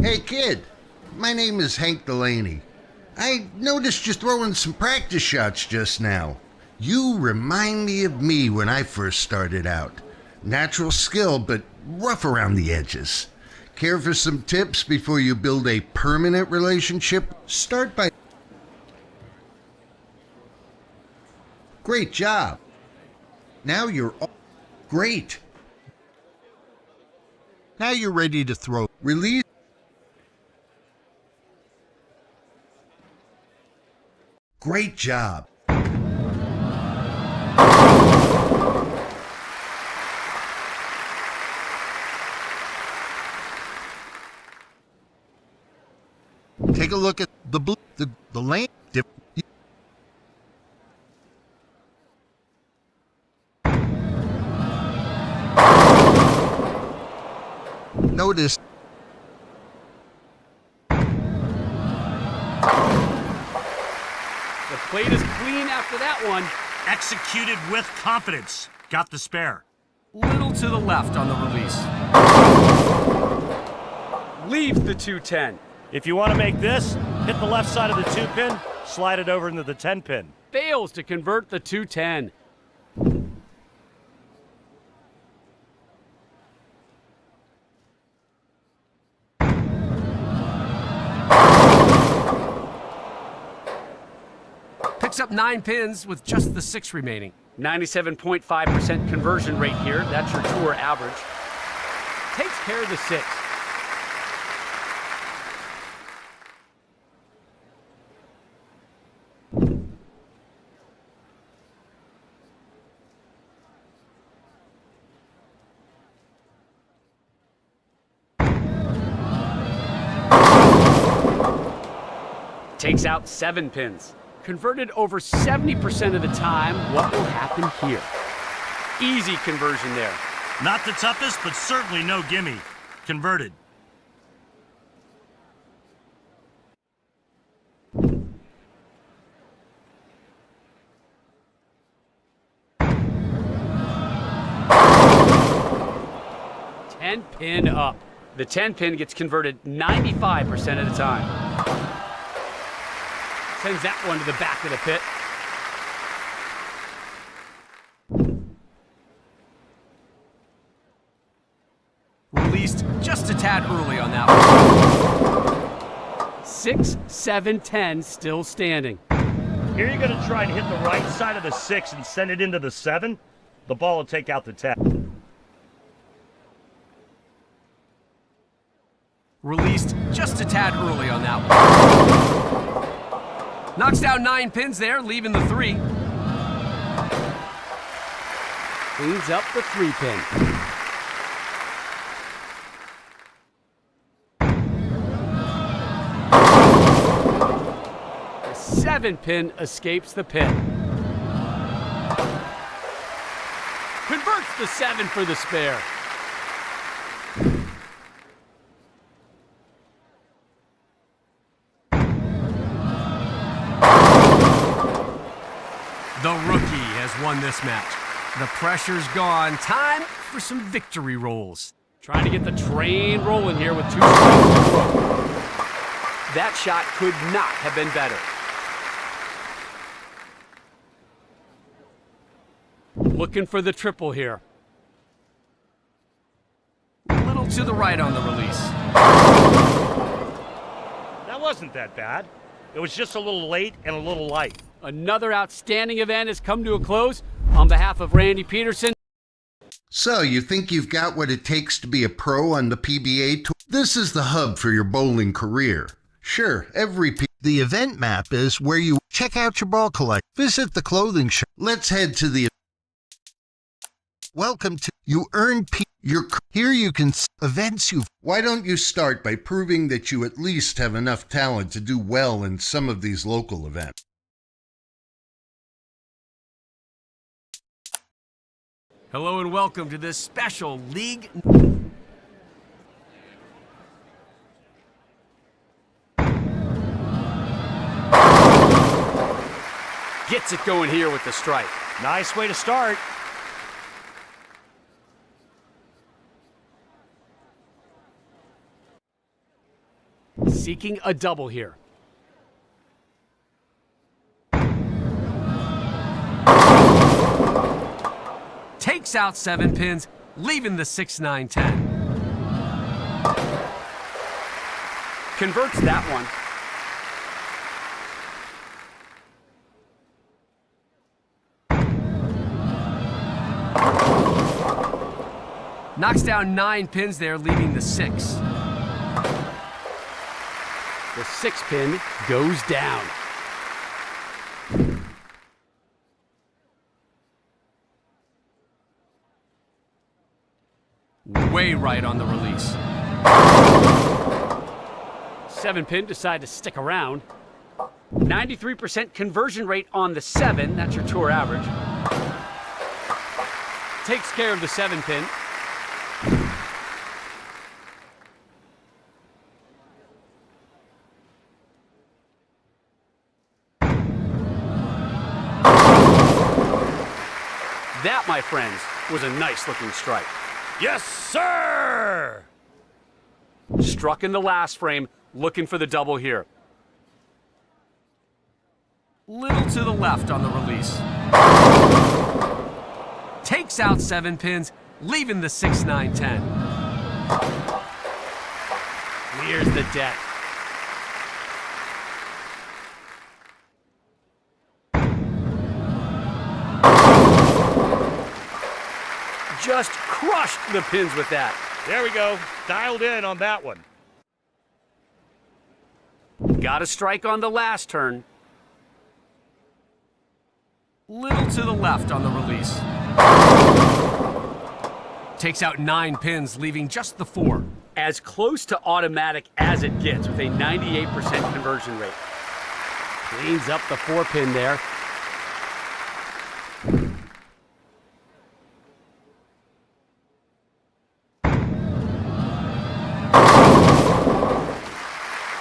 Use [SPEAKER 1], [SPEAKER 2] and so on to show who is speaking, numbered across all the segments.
[SPEAKER 1] Hey kid, my name is Hank Delaney. I noticed you throwing some practice shots just now. You remind me of me when I first started out. Natural skill, but rough around the edges. Care for some tips before you build a permanent relationship? Start by... Great job. Now you're all... Great. Now you're ready to throw. Release. Great job. Take a look at the blue, the lane. Notice.
[SPEAKER 2] The plate is clean after that one.
[SPEAKER 3] Executed with confidence. Got the spare.
[SPEAKER 2] Little to the left on the release. Leaves the 210.
[SPEAKER 3] If you want to make this, hit the left side of the 2-pin, slide it over into the 10-pin.
[SPEAKER 2] Fails to convert the 210. Picks up 9 pins with just the 6 remaining. 97.5% conversion rate here. That's your tour average. Takes care of the 6. Takes out 7 pins. Converted over 70% of the time. What will happen here? Easy conversion there.
[SPEAKER 3] Not the toughest, but certainly no gimme. Converted.
[SPEAKER 2] Ten pin up. The 10 pin gets converted 95% of the time. Sends that one to the back of the pit.
[SPEAKER 4] tad early on that one.
[SPEAKER 2] 6, 7, 10 still standing.
[SPEAKER 3] Here you're going to try and hit the right side of the 6 and send it into the 7. The ball will take out the 10.
[SPEAKER 4] Released just a tad early on that one. Knocks down 9 pins there, leaving the 3.
[SPEAKER 2] Cleans up the 3 pin. The 7 pin escapes the pin. Converts the 7 for the spare.
[SPEAKER 4] The rookie has won this match. The pressure's gone. Time for some victory rolls.
[SPEAKER 2] Trying to get the train rolling here with 2 strikes in a row. That shot could not have been better. Looking for the triple here.
[SPEAKER 4] A little to the right on the release.
[SPEAKER 3] That wasn't that bad. It was just a little late and a little light.
[SPEAKER 2] Another outstanding event has come to a close. On behalf of Randy Peterson.
[SPEAKER 1] So, you think you've got what it takes to be a pro on the PBA tour? This is the hub for your bowling career. Sure, the event map is where you check out your ball collection. Visit the clothing shop. Let's head to the Welcome to You Earn Here you can events you've. Why don't you start by proving that you at least have enough talent to do well in some of these local events?
[SPEAKER 4] Hello and welcome to this special league.
[SPEAKER 2] Gets it going here with the strike.
[SPEAKER 3] Nice way to start.
[SPEAKER 2] Seeking a double here.
[SPEAKER 4] Takes out 7 pins, leaving the 6, 9, 10.
[SPEAKER 2] Converts that one.
[SPEAKER 4] Knocks down 9 pins there, leaving the 6.
[SPEAKER 2] The 6 pin goes down.
[SPEAKER 4] Way right on the release.
[SPEAKER 2] 7 pin decide to stick around. 93% conversion rate on the 7. That's your tour average. Takes care of the 7 pin. That, my friends, was a nice looking strike.
[SPEAKER 3] Yes, sir!
[SPEAKER 2] Struck in the last frame, looking for the double here.
[SPEAKER 4] Little to the left on the release. Takes out 7 pins, leaving the 6, 9, 10.
[SPEAKER 2] Clears the deck. Just crushed the pins with that.
[SPEAKER 3] There we go. Dialed in on that one.
[SPEAKER 2] Got a strike on the last turn.
[SPEAKER 4] Little to the left on the release. Takes out 9 pins, leaving just the 4.
[SPEAKER 2] As close to automatic as it gets with a 98% conversion rate. Cleans up the 4 pin there.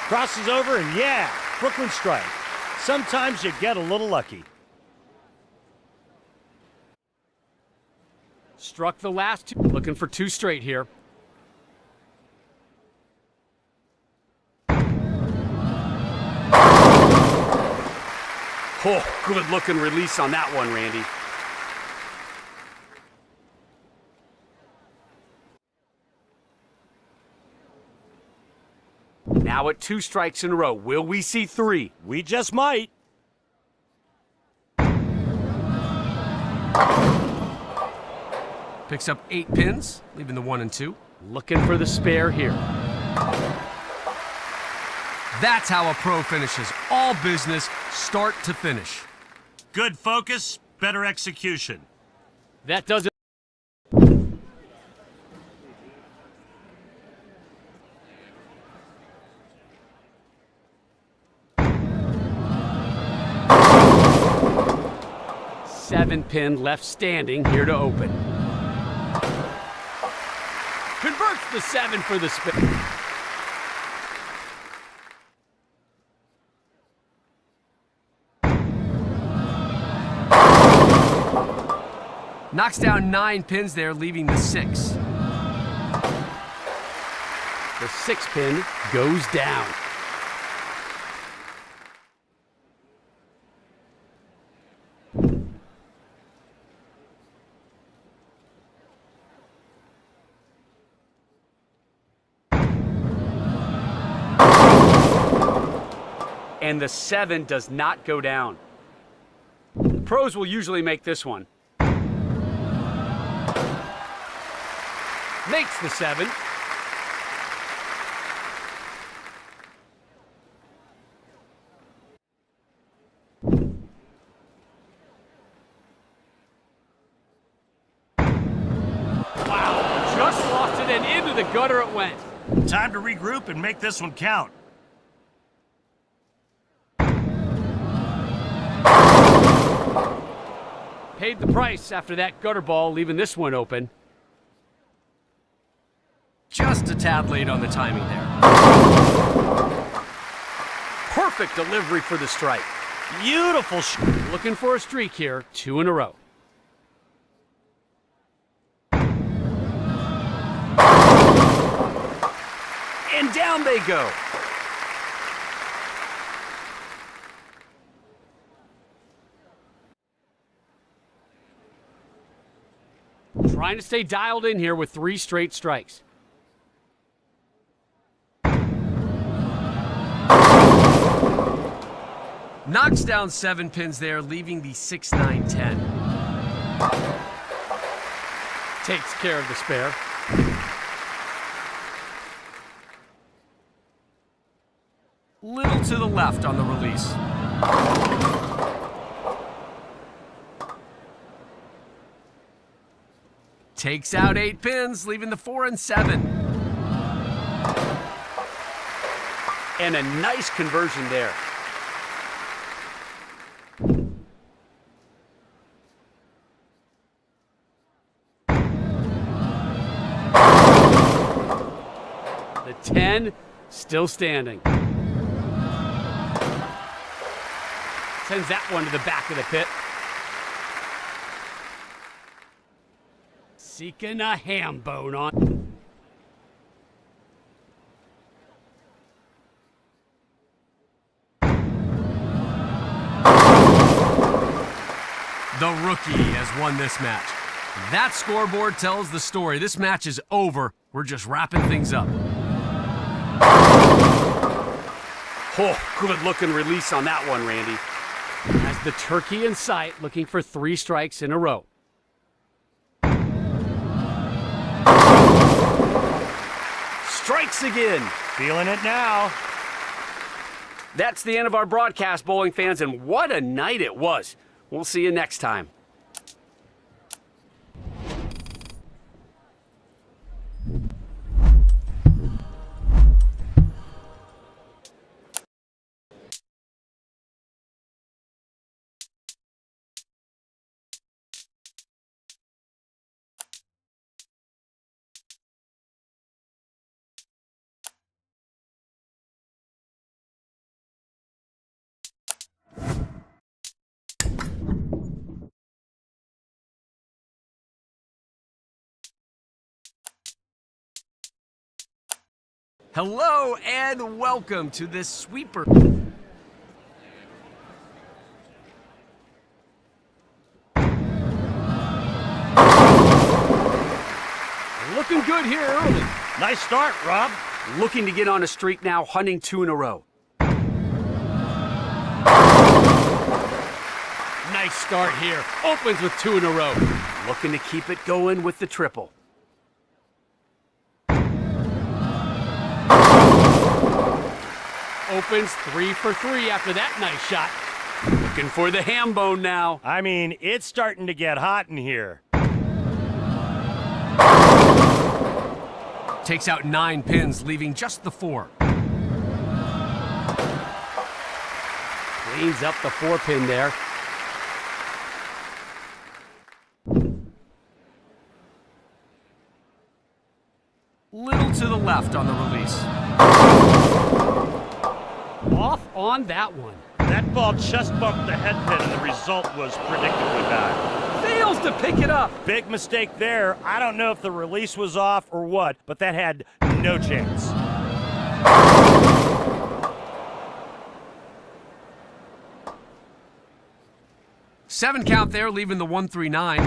[SPEAKER 3] Crosses over and yeah, Brooklyn strike. Sometimes you get a little lucky.
[SPEAKER 2] Struck the last 2. Looking for 2 straight here. Oh, good looking release on that one, Randy. Now at 2 strikes in a row. Will we see 3?
[SPEAKER 3] We just might.
[SPEAKER 4] Picks up 8 pins, leaving the 1 and 2.
[SPEAKER 2] Looking for the spare here.
[SPEAKER 4] That's how a pro finishes. All business, start to finish.
[SPEAKER 3] Good focus, better execution.
[SPEAKER 2] That does it. Seven pin left standing here to open. Converts the 7 for the spin.
[SPEAKER 4] Knocks down 9 pins there, leaving the 6.
[SPEAKER 2] The 6 pin goes down. And the 7 does not go down. The pros will usually make this one. Makes the 7. Wow, just lost it and into the gutter it went.
[SPEAKER 3] Time to regroup and make this one count.
[SPEAKER 2] Paid the price after that gutter ball, leaving this one open.
[SPEAKER 4] Just a tad late on the timing there.
[SPEAKER 2] Perfect delivery for the strike.
[SPEAKER 3] Beautiful
[SPEAKER 2] Looking for a streak here, 2 in a row. And down they go. Trying to stay dialed in here with 3 straight strikes.
[SPEAKER 4] Knocks down 7 pins there, leaving the 6, 9, 10.
[SPEAKER 2] Takes care of the spare.
[SPEAKER 4] Little to the left on the release. Takes out 8 pins, leaving the 4 and 7.
[SPEAKER 2] And a nice conversion there. The 10 still standing. Sends that one to the back of the pit. Seeking a ham bone on.
[SPEAKER 4] The rookie has won this match. That scoreboard tells the story. This match is over. We're just wrapping things up.
[SPEAKER 2] Oh, good looking release on that one, Randy. Has the turkey in sight, looking for 3 strikes in a row. Strikes again.
[SPEAKER 3] Feeling it now.
[SPEAKER 2] That's the end of our broadcast, bowling fans, and what a night it was. We'll see you next time.
[SPEAKER 4] Hello and welcome to this sweeper.
[SPEAKER 2] Looking good here early.
[SPEAKER 3] Nice start, Rob.
[SPEAKER 2] Looking to get on a streak now, hunting 2 in a row. Nice start here. Opens with 2 in a row. Looking to keep it going with the triple. Opens 3 for 3 after that nice shot. Looking for the ham bone now.
[SPEAKER 3] I mean, it's starting to get hot in here.
[SPEAKER 4] Takes out 9 pins, leaving just the 4.
[SPEAKER 2] Cleans up the 4-pin there.
[SPEAKER 4] Little to the left on the release.
[SPEAKER 2] Off on that one.
[SPEAKER 3] That ball just bumped the head pin, and the result was predictably bad.
[SPEAKER 2] Fails to pick it up.
[SPEAKER 3] Big mistake there. I don't know if the release was off or what, but that had no chance.
[SPEAKER 4] Seven count there, leaving the 1-3-9.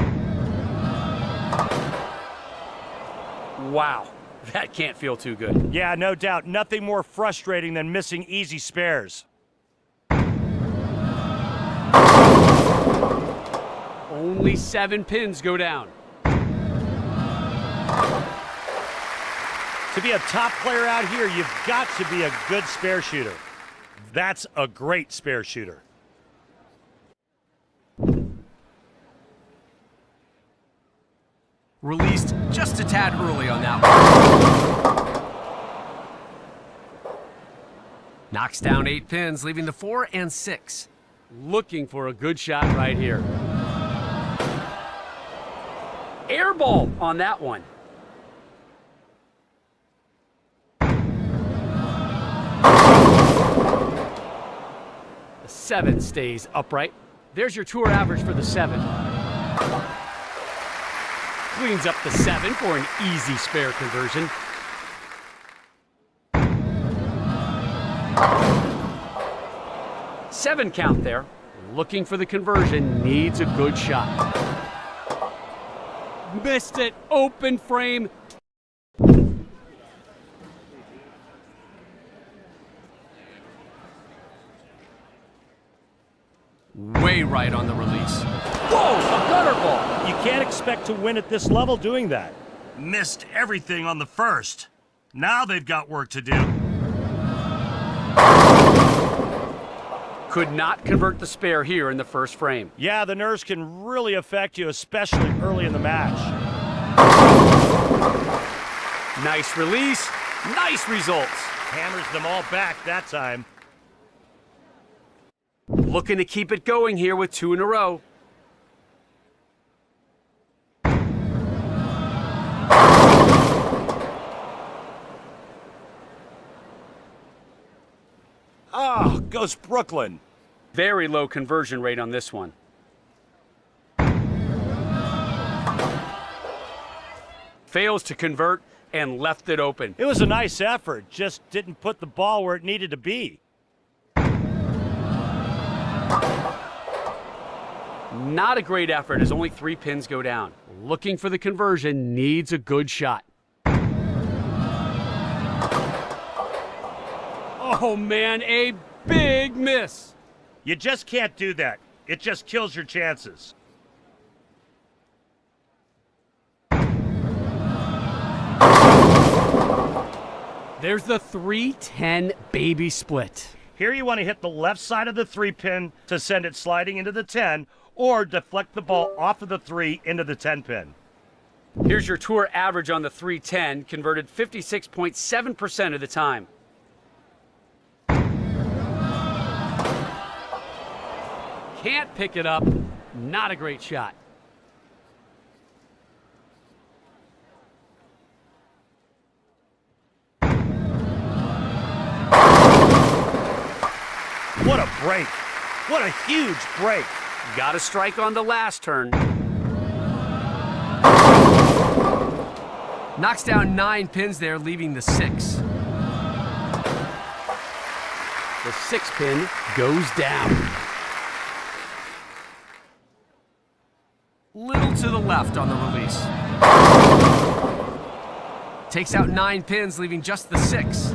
[SPEAKER 2] Wow, that can't feel too good.
[SPEAKER 3] Yeah, no doubt. Nothing more frustrating than missing easy spares.
[SPEAKER 2] Only 7 pins go down.
[SPEAKER 3] To be a top player out here, you've got to be a good spare shooter. That's a great spare shooter.
[SPEAKER 4] Released just a tad early on that one. Knocks down 8 pins, leaving the 4 and 6.
[SPEAKER 2] Looking for a good shot right here. Air ball on that one. The 7 stays upright. There's your tour average for the 7. Cleans up the 7 for an easy spare conversion. Seven count there. Looking for the conversion, needs a good shot. Missed it, open frame.
[SPEAKER 4] Way right on the release.
[SPEAKER 2] Whoa, a gutter ball.
[SPEAKER 3] You can't expect to win at this level doing that. Missed everything on the first. Now they've got work to do.
[SPEAKER 2] Could not convert the spare here in the first frame.
[SPEAKER 3] Yeah, the nerves can really affect you, especially early in the match.
[SPEAKER 2] Nice release, nice results.
[SPEAKER 3] Hammers them all back that time.
[SPEAKER 2] Looking to keep it going here with 2 in a row.
[SPEAKER 3] Oh, goes Brooklyn.
[SPEAKER 2] Very low conversion rate on this one. Fails to convert and left it open.
[SPEAKER 3] It was a nice effort, just didn't put the ball where it needed to be.
[SPEAKER 2] Not a great effort as only 3 pins go down. Looking for the conversion, needs a good shot. Oh man, a big miss.
[SPEAKER 3] You just can't do that. It just kills your chances.
[SPEAKER 2] There's the 3-10 baby split.
[SPEAKER 3] Here you want to hit the left side of the 3-pin to send it sliding into the 10, or deflect the ball off of the 3 into the 10-pin.
[SPEAKER 2] Here's your tour average on the 3-10, converted 56.7% of the time. Can't pick it up. Not a great shot.
[SPEAKER 3] What a break. What a huge break.
[SPEAKER 2] Got a strike on the last turn.
[SPEAKER 4] Knocks down 9 pins there, leaving the 6.
[SPEAKER 2] The 6-pin goes down.
[SPEAKER 4] Little to the left on the release. Takes out 9 pins, leaving just the 6.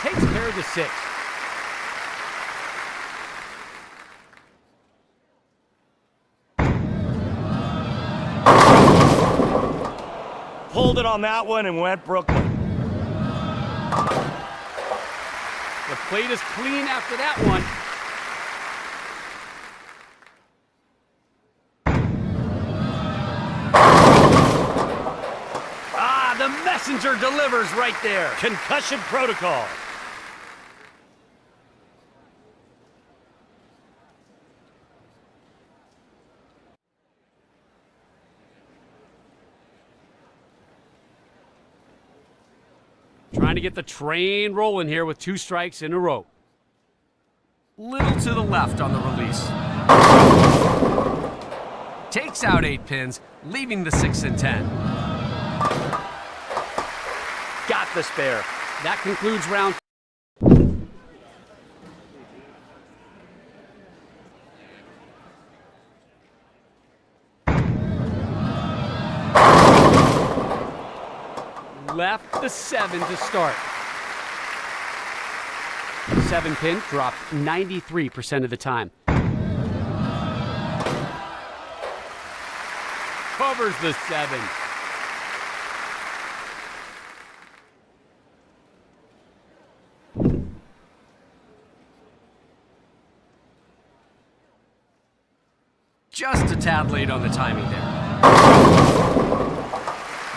[SPEAKER 2] Takes care of the 6.
[SPEAKER 3] Pulled it on that one and went Brooklyn.
[SPEAKER 2] The plate is clean after that one. Ah, the messenger delivers right there.
[SPEAKER 3] Concussion protocol.
[SPEAKER 2] Trying to get the train rolling here with 2 strikes in a row.
[SPEAKER 4] Little to the left on the release. Takes out 8 pins, leaving the 6 and 10.
[SPEAKER 2] Got the spare. That concludes round. Left the 7 to start. 7 pin dropped 93% of the time. Covers the 7.
[SPEAKER 4] Just a tad late on the timing there.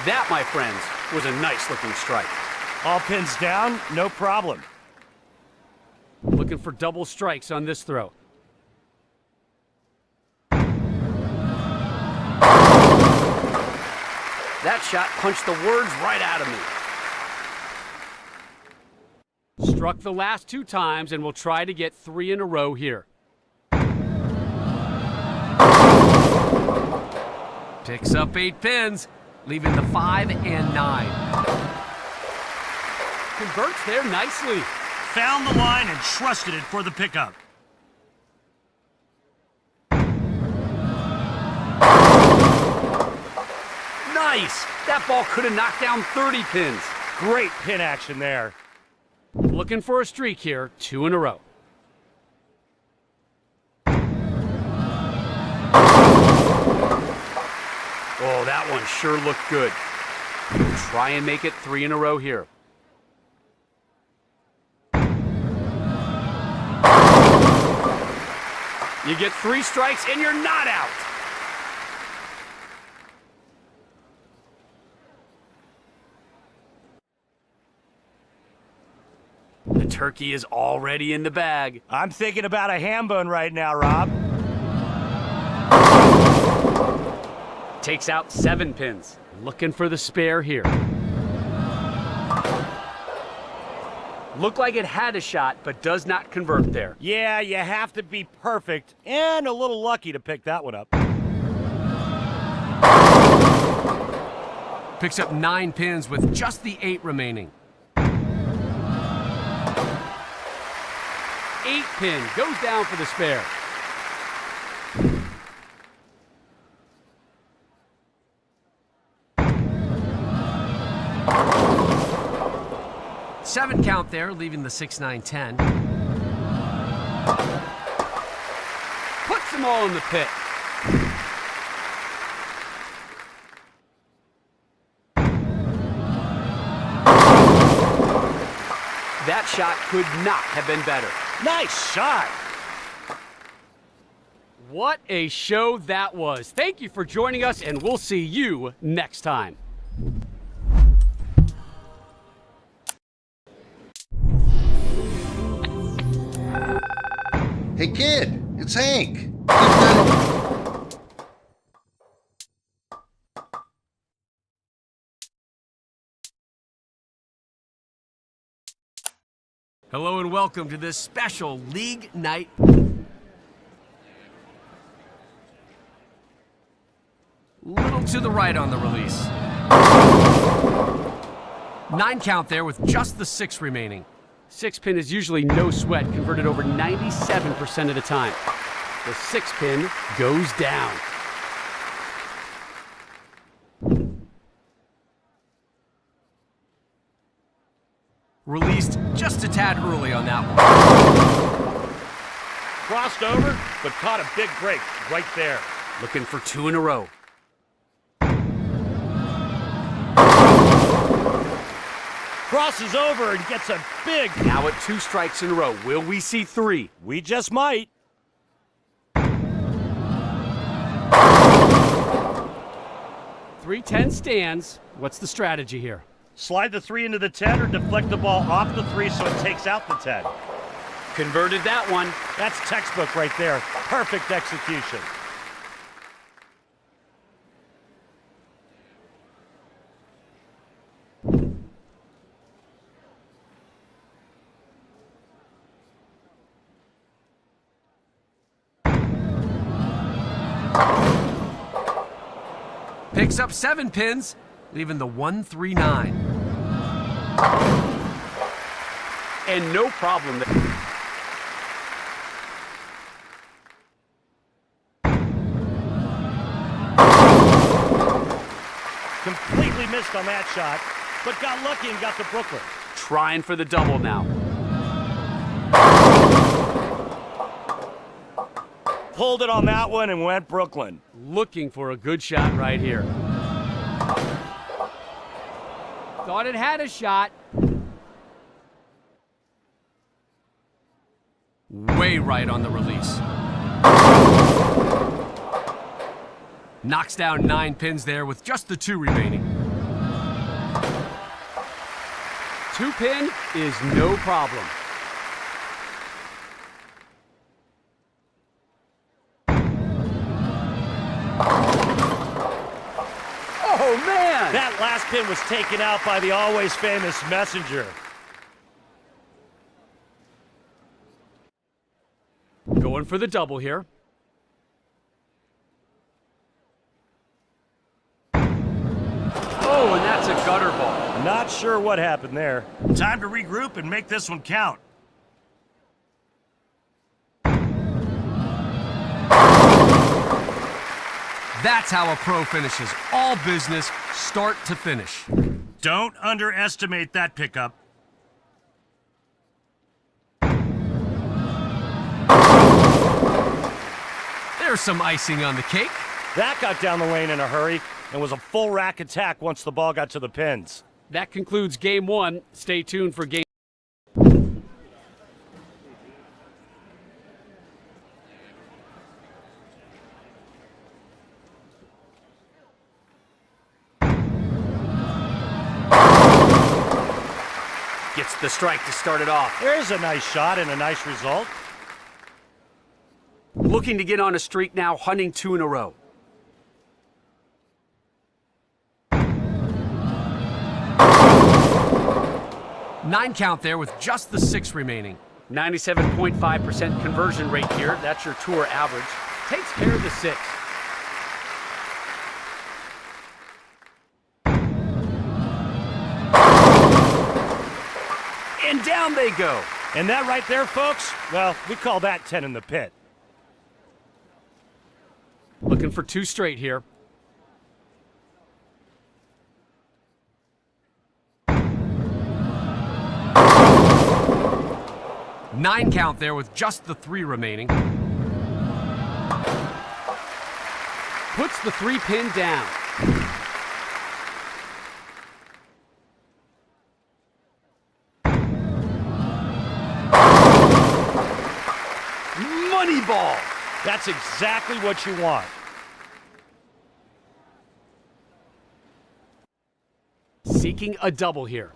[SPEAKER 2] That, my friends, was a nice looking strike.
[SPEAKER 3] All pins down, no problem.
[SPEAKER 2] Looking for double strikes on this throw. That shot punched the words right out of me. Struck the last 2 times and will try to get 3 in a row here.
[SPEAKER 4] Picks up 8 pins, leaving the 5 and 9.
[SPEAKER 2] Converts there nicely.
[SPEAKER 3] Found the line and trusted it for the pickup.
[SPEAKER 2] Nice! That ball could have knocked down 30 pins.
[SPEAKER 3] Great pin action there.
[SPEAKER 2] Looking for a streak here, 2 in a row. Oh, that one sure looked good. Try and make it 3 in a row here. You get 3 strikes and you're not out. The turkey is already in the bag.
[SPEAKER 3] I'm thinking about a ham bone right now, Rob.
[SPEAKER 2] Takes out 7 pins. Looking for the spare here. Looked like it had a shot, but does not convert there.
[SPEAKER 3] Yeah, you have to be perfect and a little lucky to pick that one up.
[SPEAKER 4] Picks up 9 pins with just the 8 remaining.
[SPEAKER 2] 8 pin goes down for the spare.
[SPEAKER 4] Seven count there, leaving the 6, 9, 10.
[SPEAKER 2] Puts them all in the pit. That shot could not have been better.
[SPEAKER 3] Nice shot.
[SPEAKER 2] What a show that was. Thank you for joining us, and we'll see you next time.
[SPEAKER 1] Hey kid, it's Hank. You've done...
[SPEAKER 4] Hello and welcome to this special league night. Little to the right on the release. 9 count there with just the 6 remaining.
[SPEAKER 2] 6 pin is usually no sweat, converted over 97% of the time. The 6 pin goes down.
[SPEAKER 4] Released just a tad early on that one.
[SPEAKER 3] Crossed over, but caught a big break right there.
[SPEAKER 2] Looking for 2 in a row.
[SPEAKER 3] Crosses over and gets a big...
[SPEAKER 2] Now at 2 strikes in a row. Will we see 3?
[SPEAKER 3] We just might.
[SPEAKER 2] 3-10 stands. What's the strategy here?
[SPEAKER 3] Slide the 3 into the 10 or deflect the ball off the 3 so it takes out the 10.
[SPEAKER 2] Converted that one.
[SPEAKER 3] That's textbook right there. Perfect execution.
[SPEAKER 4] Picks up 7 pins, leaving the 1-3-9.
[SPEAKER 2] And no problem.
[SPEAKER 3] Completely missed on that shot, but got lucky and got to Brooklyn.
[SPEAKER 2] Trying for the double now.
[SPEAKER 3] Pulled it on that one and went Brooklyn.
[SPEAKER 2] Looking for a good shot right here. Thought it had a shot.
[SPEAKER 4] Way right on the release. Knocks down 9 pins there with just the 2 remaining.
[SPEAKER 2] 2 pin is no problem. Oh, man!
[SPEAKER 3] That last pin was taken out by the always famous Messenger.
[SPEAKER 2] Going for the double here. Oh, and that's a gutter ball.
[SPEAKER 3] Not sure what happened there. Time to regroup and make this one count.
[SPEAKER 4] That's how a pro finishes. All business, start to finish.
[SPEAKER 3] Don't underestimate that pickup.
[SPEAKER 4] There's some icing on the cake.
[SPEAKER 3] That got down the lane in a hurry and was a full rack attack once the ball got to the pins.
[SPEAKER 2] That concludes game 1. Stay tuned for game. Gets the strike to start it off.
[SPEAKER 3] There's a nice shot and a nice result.
[SPEAKER 2] Looking to get on a streak now, hunting 2 in a row.
[SPEAKER 4] Nine count there with just the 6 remaining.
[SPEAKER 2] 97.5% conversion rate here. That's your tour average. Takes care of the 6. And down they go.
[SPEAKER 3] And that right there, folks, well, we call that 10 in the pit.
[SPEAKER 2] Looking for 2 straight here.
[SPEAKER 4] Nine count there with just the 3 remaining.
[SPEAKER 2] Puts the 3 pin down. Money ball.
[SPEAKER 3] That's exactly what you want.
[SPEAKER 2] Seeking a double here.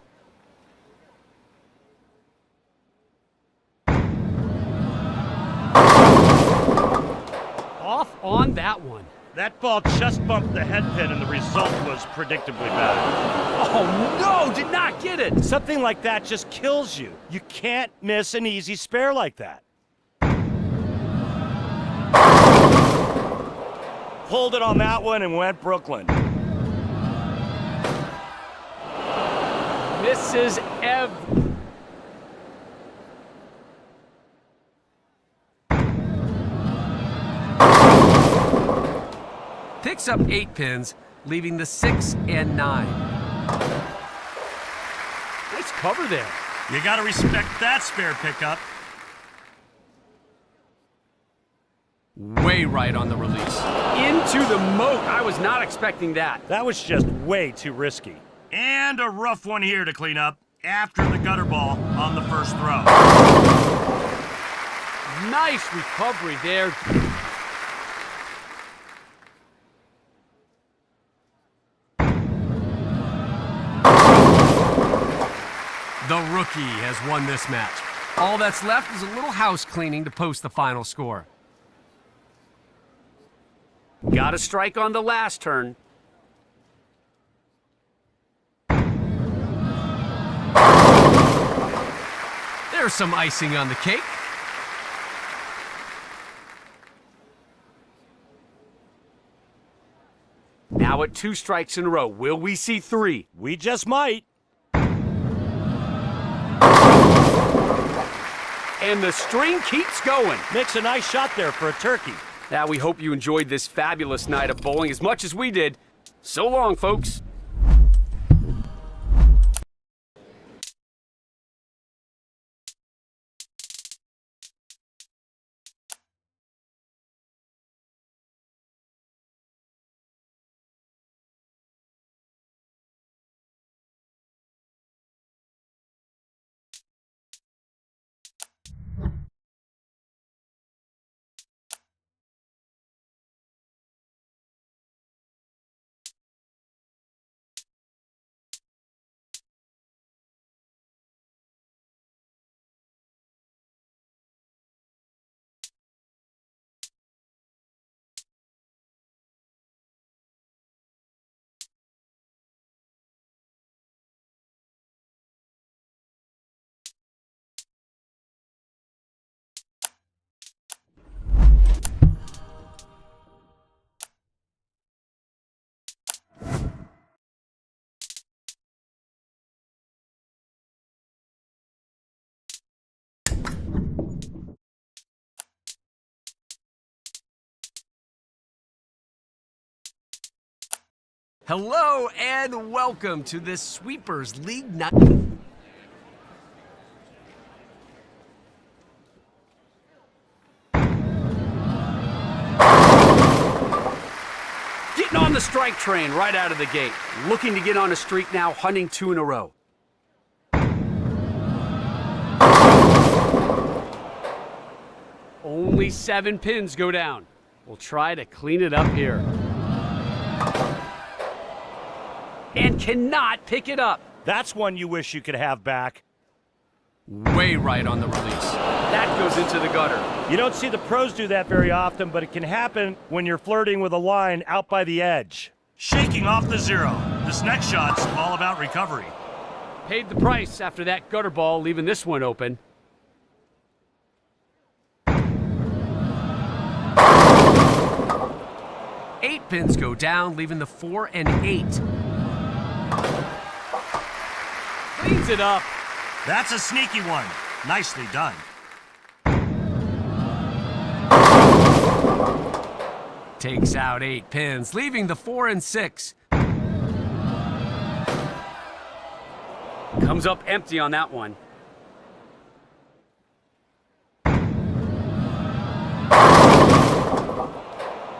[SPEAKER 2] Off on that one.
[SPEAKER 3] That ball just bumped the head pin and the result was predictably bad.
[SPEAKER 2] Oh no, did not get it.
[SPEAKER 3] Something like that just kills you. You can't miss an easy spare like that. Pulled it on that one and went Brooklyn.
[SPEAKER 2] Misses
[SPEAKER 4] Picks up 8 pins, leaving the 6 and 9.
[SPEAKER 2] Nice cover there.
[SPEAKER 3] You got to respect that spare pickup.
[SPEAKER 4] Way right on the release.
[SPEAKER 2] Into the moat. I was not expecting that.
[SPEAKER 3] That was just way too risky. And a rough one here to clean up after the gutter ball on the first throw.
[SPEAKER 2] Nice recovery there.
[SPEAKER 4] The rookie has won this match. All that's left is a little house cleaning to post the final score.
[SPEAKER 2] Got a strike on the last turn.
[SPEAKER 4] There's some icing on the cake.
[SPEAKER 2] Now at 2 strikes in a row. Will we see 3?
[SPEAKER 3] We just might.
[SPEAKER 2] And the string keeps going.
[SPEAKER 3] Makes a nice shot there for a turkey.
[SPEAKER 2] Now we hope you enjoyed this fabulous night of bowling as much as we did. So long, folks.
[SPEAKER 4] Hello and welcome to this Sweepers League night.
[SPEAKER 2] Getting on the strike train right out of the gate. Looking to get on a streak now, hunting 2 in a row. Only 7 pins go down. We'll try to clean it up here. And cannot pick it up.
[SPEAKER 3] That's one you wish you could have back.
[SPEAKER 4] Way right on the release.
[SPEAKER 2] That goes into the gutter.
[SPEAKER 3] You don't see the pros do that very often, but it can happen when you're flirting with a line out by the edge. Shaking off the 0. This next shot's all about recovery.
[SPEAKER 2] Paid the price after that gutter ball, leaving this one open.
[SPEAKER 4] Eight pins go down, leaving the 4 and 8.
[SPEAKER 2] Cleans it up.
[SPEAKER 3] That's a sneaky one. Nicely done.
[SPEAKER 4] Takes out 8 pins, leaving the 4 and 6.
[SPEAKER 2] Comes up empty on that one.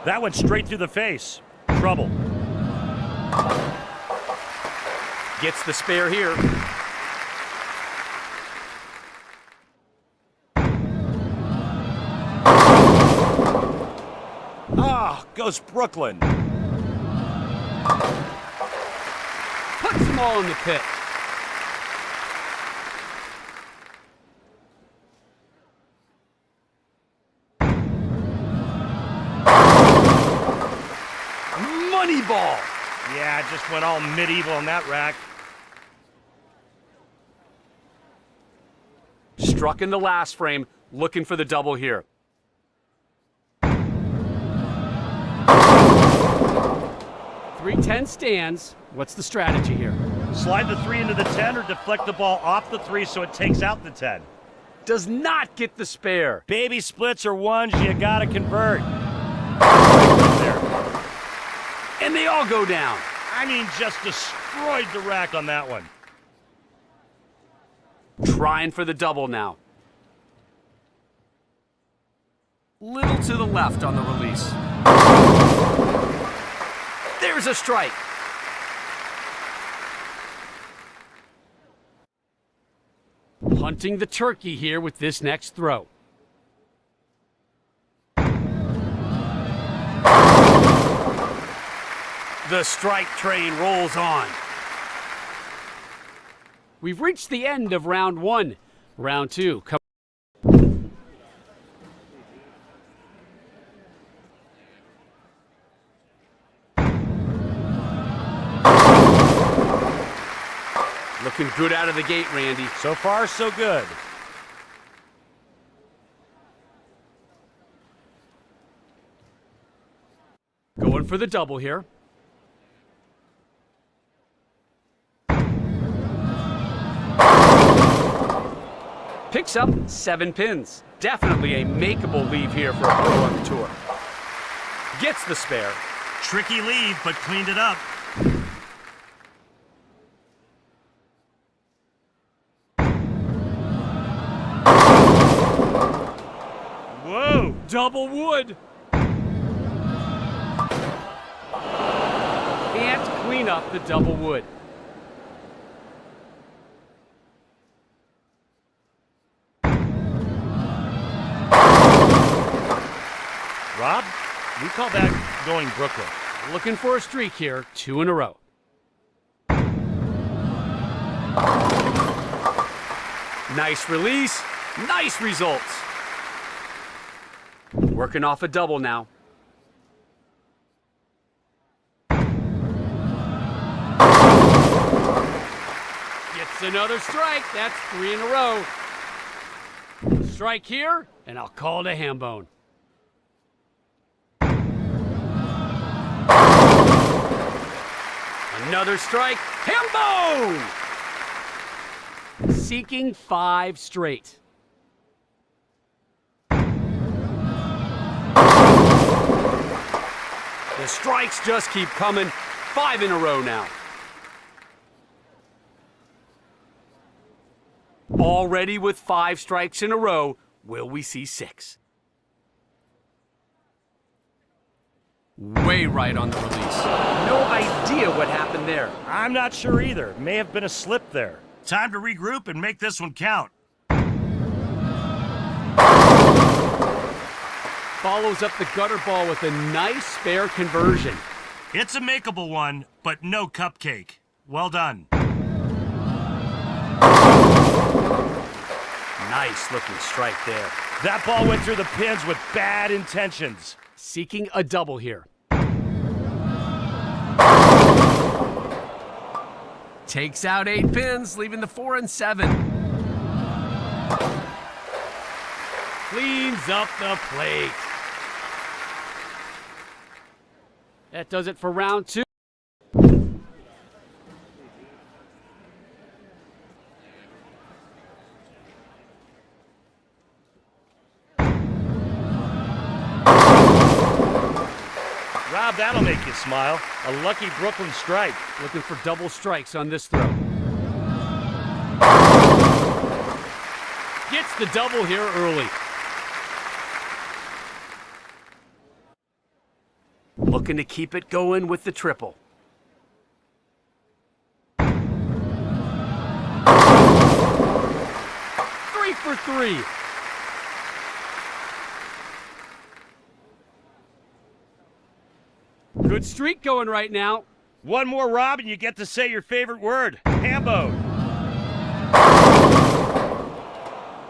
[SPEAKER 3] That went straight through the face. Trouble.
[SPEAKER 2] Gets the spare here.
[SPEAKER 3] Ah, goes Brooklyn.
[SPEAKER 2] Puts them all in the pit. Money ball.
[SPEAKER 3] Yeah, just went all medieval on that rack.
[SPEAKER 2] Struck in the last frame, looking for the double here. .310 stands. What's the strategy here?
[SPEAKER 3] Slide the 3 into the 10 or deflect the ball off the 3 so it takes out the 10.
[SPEAKER 2] Does not get the spare.
[SPEAKER 3] Baby splits are ones you gotta convert.
[SPEAKER 2] And they all go down.
[SPEAKER 3] I mean, just destroyed the rack on that one.
[SPEAKER 2] Trying for the double now.
[SPEAKER 4] Little to the left on the release.
[SPEAKER 2] There's a strike. Hunting the turkey here with this next throw. The strike train rolls on. We've reached the end of round one. Round two. Looking good out of the gate, Randy.
[SPEAKER 3] So far, so good.
[SPEAKER 2] Going for the double here. Picks up 7 pins. Definitely a makeable leave here for a pro on the tour. Gets the spare.
[SPEAKER 3] Tricky leave, but cleaned it up.
[SPEAKER 2] Whoa! Double wood! Can't clean up the double wood.
[SPEAKER 3] Rob, we call that going Brooklyn.
[SPEAKER 2] Looking for a streak here, 2 in a row. Nice release, nice results. Working off a double now. Gets another strike, that's 3 in a row. Strike here, and I'll call it a ham bone. Another strike, ham bone! Seeking 5 straight. The strikes just keep coming. 5 in a row now. Already with 5 strikes in a row, will we see 6?
[SPEAKER 4] Way right on the release.
[SPEAKER 2] No idea what happened there.
[SPEAKER 3] I'm not sure either. May have been a slip there. Time to regroup and make this one count.
[SPEAKER 2] Follows up the gutter ball with a nice spare conversion.
[SPEAKER 3] It's a makeable one, but no cupcake. Well done.
[SPEAKER 2] Nice looking strike there.
[SPEAKER 3] That ball went through the pins with bad intentions.
[SPEAKER 2] Seeking a double here.
[SPEAKER 4] Takes out 8 pins, leaving the 4 and 7.
[SPEAKER 2] Cleans up the plate. That does it for round 2.
[SPEAKER 3] Rob, that'll make you smile. A lucky Brooklyn strike.
[SPEAKER 2] Looking for double strikes on this throw. Gets the double here early. Looking to keep it going with the triple. Three for 3. Good streak going right now.
[SPEAKER 3] One more, Rob, and you get to say your favorite word. Hambo.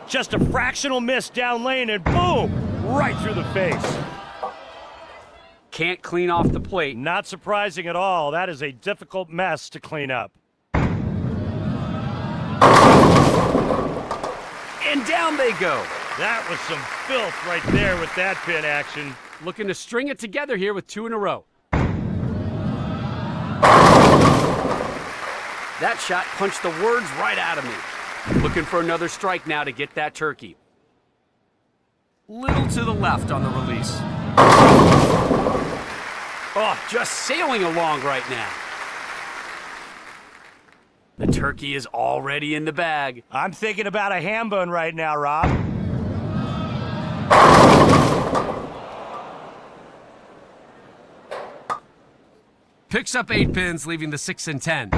[SPEAKER 3] Just a fractional miss down lane and boom! Right through the face.
[SPEAKER 2] Can't clean off the plate.
[SPEAKER 3] Not surprising at all. That is a difficult mess to clean up.
[SPEAKER 2] And down they go.
[SPEAKER 3] That was some filth right there with that pin action.
[SPEAKER 2] Looking to string it together here with 2 in a row. That shot punched the words right out of me. Looking for another strike now to get that turkey.
[SPEAKER 4] Little to the left on the release.
[SPEAKER 2] Oh, just sailing along right now. The turkey is already in the bag.
[SPEAKER 3] I'm thinking about a ham bone right now, Rob.
[SPEAKER 4] Picks up 8 pins, leaving the 6 and 10.
[SPEAKER 2] The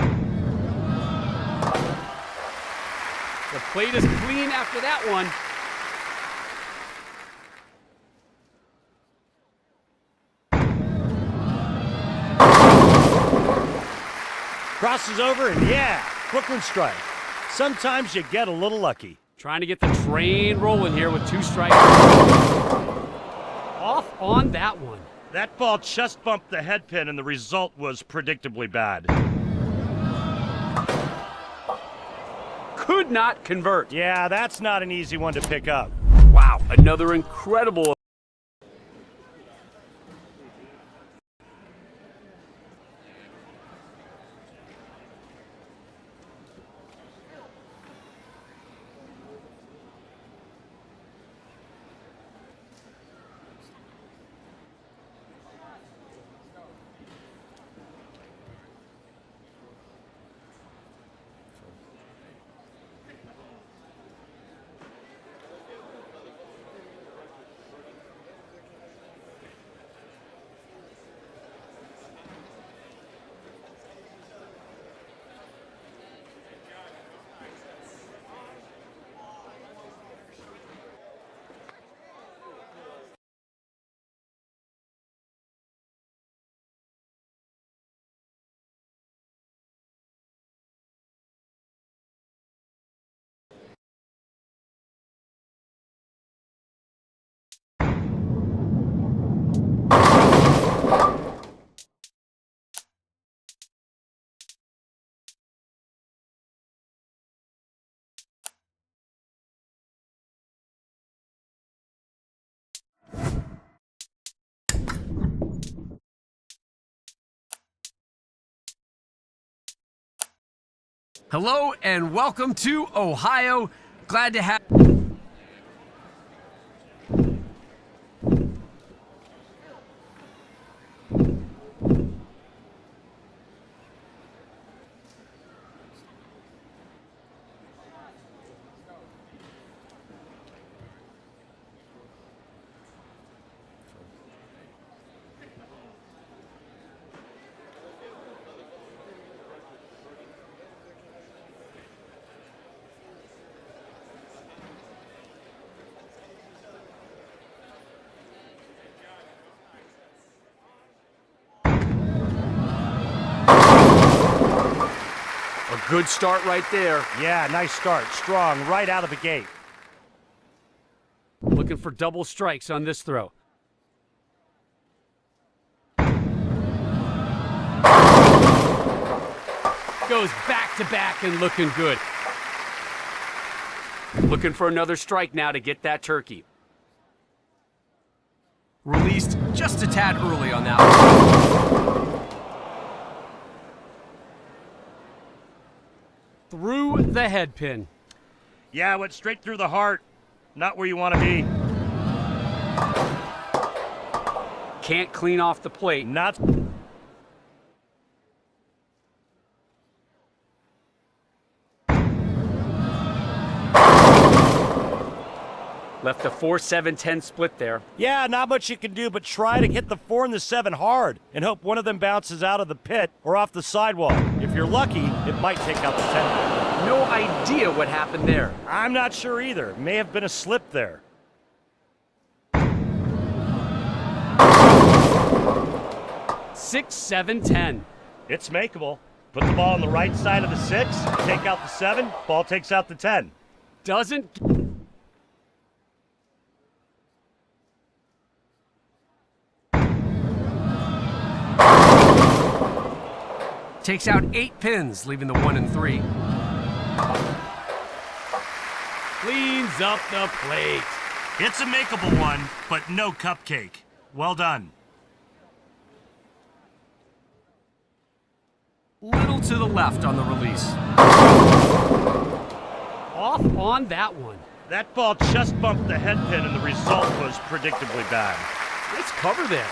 [SPEAKER 2] plate is clean after that one.
[SPEAKER 3] Crosses over and yeah, Brooklyn strike. Sometimes you get a little lucky.
[SPEAKER 2] Trying to get the train rolling here with 2 strikes. Off on that one.
[SPEAKER 3] That ball just bumped the head pin and the result was predictably bad.
[SPEAKER 2] Could not convert.
[SPEAKER 3] Yeah, that's not an easy one to pick up.
[SPEAKER 2] Wow, another incredible.
[SPEAKER 4] Hello and welcome to Ohio. Glad to have...
[SPEAKER 2] A good start right there.
[SPEAKER 3] Yeah, nice start. Strong right out of the gate.
[SPEAKER 2] Looking for double strikes on this throw. Goes back to back and looking good. Looking for another strike now to get that turkey.
[SPEAKER 4] Released just a tad early on that one.
[SPEAKER 2] Through the head pin.
[SPEAKER 3] Yeah, went straight through the heart. Not where you want to be.
[SPEAKER 2] Can't clean off the plate.
[SPEAKER 3] Not...
[SPEAKER 2] Left a 4-7-10 split there.
[SPEAKER 3] Yeah, not much you can do but try to hit the 4 and the 7 hard and hope one of them bounces out of the pit or off the sidewall. If you're lucky, it might take out the 10.
[SPEAKER 2] No idea what happened there.
[SPEAKER 3] I'm not sure either. May have been a slip there.
[SPEAKER 2] Six, 7, 10.
[SPEAKER 3] It's makeable. Put the ball on the right side of the 6, take out the 7, ball takes out the 10.
[SPEAKER 2] Doesn't...
[SPEAKER 4] Takes out 8 pins, leaving the 1 and 3.
[SPEAKER 2] Cleans up the plate.
[SPEAKER 3] It's a makeable one, but no cupcake. Well done.
[SPEAKER 4] Little to the left on the release.
[SPEAKER 2] Off on that one.
[SPEAKER 3] That ball just bumped the head pin and the result was predictably bad.
[SPEAKER 2] Nice cover there.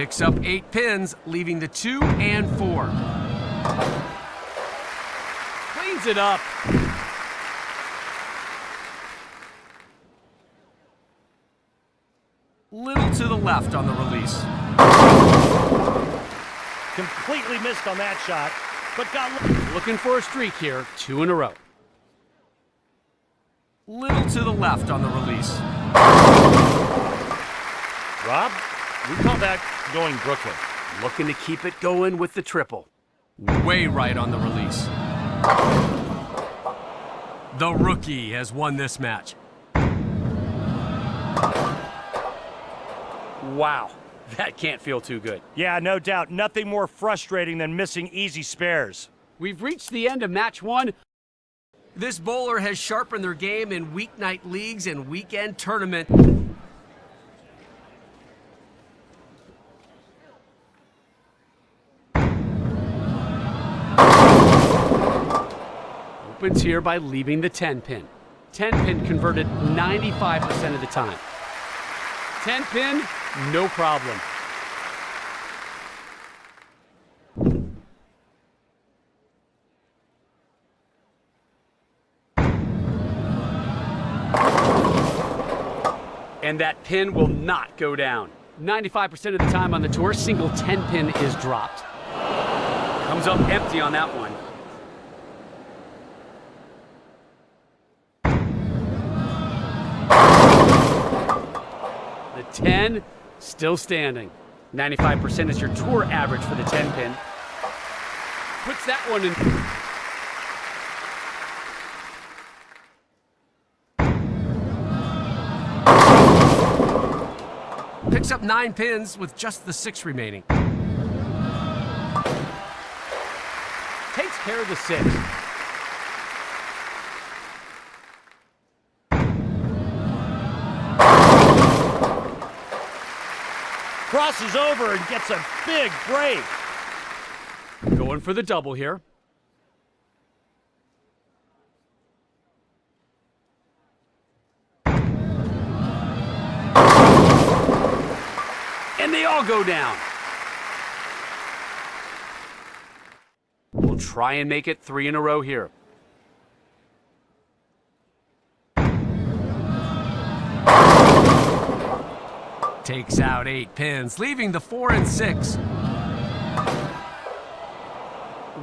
[SPEAKER 4] Picks up 8 pins, leaving the 2 and 4.
[SPEAKER 2] Cleans it up.
[SPEAKER 4] Little to the left on the release.
[SPEAKER 3] Completely missed on that shot, but got...
[SPEAKER 2] Looking for a streak here, 2 in a row.
[SPEAKER 4] Little to the left on the release.
[SPEAKER 3] Rob, we call that going Brooklyn.
[SPEAKER 2] Looking to keep it going with the triple.
[SPEAKER 4] Way right on the release. The rookie has won this match.
[SPEAKER 2] Wow, that can't feel too good.
[SPEAKER 3] Yeah, no doubt. Nothing more frustrating than missing easy spares.
[SPEAKER 2] We've reached the end of match 1.
[SPEAKER 4] This bowler has sharpened their game in weeknight leagues and weekend tournament.
[SPEAKER 2] Opens here by leaving the 10 pin. 10 pin converted 95% of the time. 10 pin, no problem. And that pin will not go down. 95% of the time on the tour, single 10 pin is dropped. Comes up empty on that one. The 10 still standing. 95% is your tour average for the 10 pin. Puts that one in.
[SPEAKER 4] Picks up 9 pins with just the 6 remaining.
[SPEAKER 2] Takes care of the 6.
[SPEAKER 3] Crosses over and gets a big break.
[SPEAKER 2] Going for the double here. And they all go down. We'll try and make it 3 in a row here.
[SPEAKER 4] Takes out 8 pins, leaving the 4 and 6.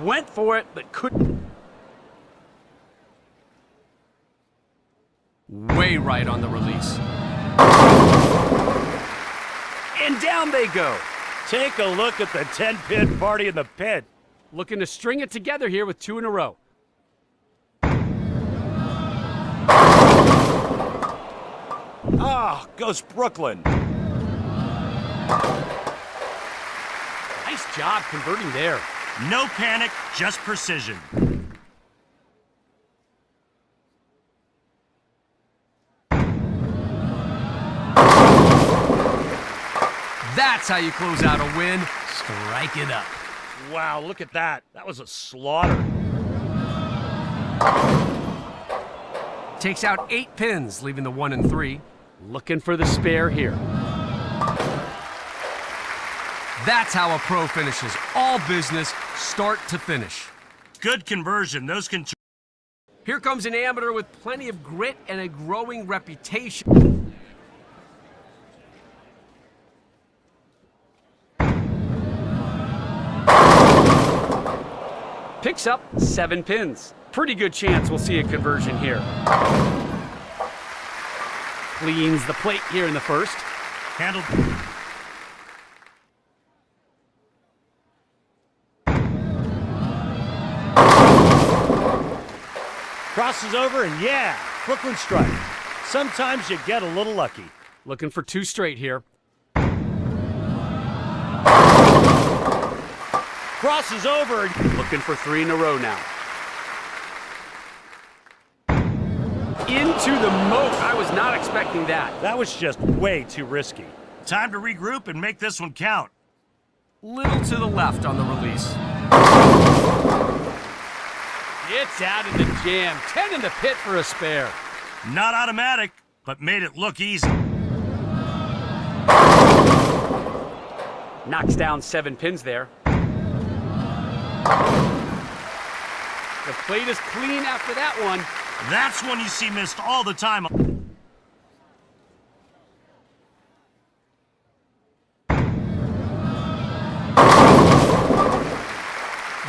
[SPEAKER 2] Went for it, but couldn't.
[SPEAKER 4] Way right on the release.
[SPEAKER 2] And down they go.
[SPEAKER 3] Take a look at the 10-pin party in the pit.
[SPEAKER 2] Looking to string it together here with 2 in a row.
[SPEAKER 3] Ah, goes Brooklyn.
[SPEAKER 2] Nice job converting there.
[SPEAKER 3] No panic, just precision.
[SPEAKER 4] That's how you close out a win. Strike it up.
[SPEAKER 3] Wow, look at that. That was a slaughter.
[SPEAKER 4] Takes out 8 pins, leaving the 1 and 3.
[SPEAKER 2] Looking for the spare here.
[SPEAKER 4] That's how a pro finishes. All business, start to finish.
[SPEAKER 3] Good conversion. Those can...
[SPEAKER 4] Here comes an amateur with plenty of grit and a growing reputation.
[SPEAKER 2] Picks up 7 pins. Pretty good chance we'll see a conversion here. Cleans the plate here in the first.
[SPEAKER 3] Handled. Crosses over and yeah, Brooklyn strike. Sometimes you get a little lucky.
[SPEAKER 2] Looking for 2 straight here.
[SPEAKER 3] Crosses over and
[SPEAKER 2] Looking for 3 in a row now. Into the moat. I was not expecting that.
[SPEAKER 3] that was just way too risky. Time to regroup and make this one count.
[SPEAKER 4] Little to the left on the release.
[SPEAKER 2] It's out of the jam. 10 in the pit for a spare.
[SPEAKER 3] Not automatic, but made it look easy.
[SPEAKER 2] Knocks down 7 pins there. The plate is clean after that one.
[SPEAKER 3] That's one you see missed all the time.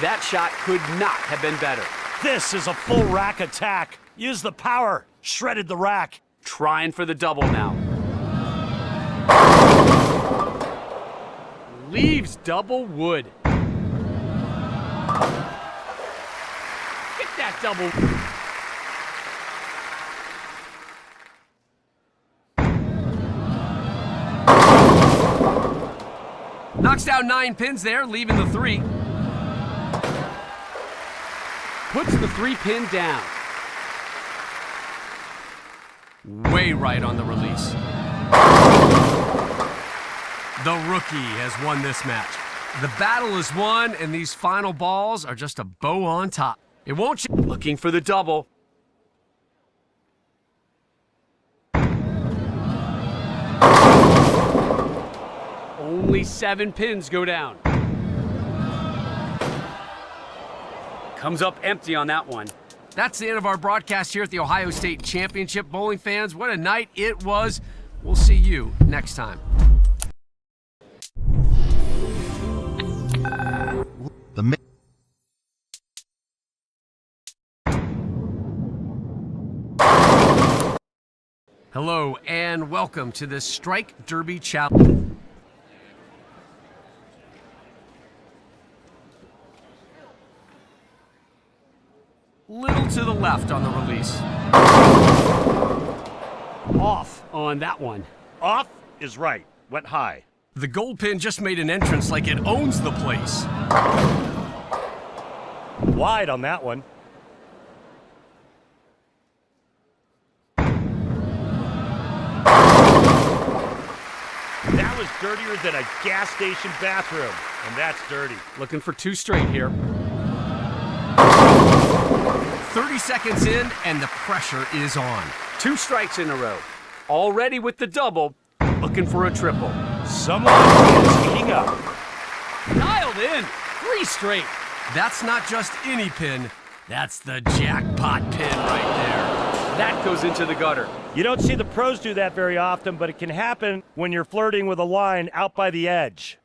[SPEAKER 2] That shot could not have been better.
[SPEAKER 3] This is a full rack attack. Use the power. Shredded the rack.
[SPEAKER 2] Trying for the double now. Leaves double wood. Get that double.
[SPEAKER 4] Knocks down 9 pins there, leaving the 3.
[SPEAKER 2] Puts the 3 pin down.
[SPEAKER 4] Way right on the release. The rookie has won this match. The battle is won, and these final balls are just a bow on top. It won't...
[SPEAKER 2] Looking for the double. Only 7 pins go down. Comes up empty on that one.
[SPEAKER 4] That's the end of our broadcast here at the Ohio State Championship. Bowling fans, what a night it was. We'll see you next time. Hello and welcome to the Strike Derby Challenge. Little to the left on the release.
[SPEAKER 2] Off on that one.
[SPEAKER 3] Off is right. Went high.
[SPEAKER 4] The gold pin just made an entrance like it owns the place.
[SPEAKER 3] Wide on that one. That was dirtier than a gas station bathroom, and that's dirty.
[SPEAKER 2] Looking for 2 straight here.
[SPEAKER 4] 30 seconds in, and the pressure is on.
[SPEAKER 2] 2 strikes in a row. Already with the double, looking for a triple.
[SPEAKER 3] Someone is heating up.
[SPEAKER 2] Dialed in. 3 straight.
[SPEAKER 4] That's not just any pin, that's the jackpot pin right there.
[SPEAKER 2] That goes into the gutter.
[SPEAKER 3] You don't see the pros do that very often, but it can happen when you're flirting with a line out by the edge.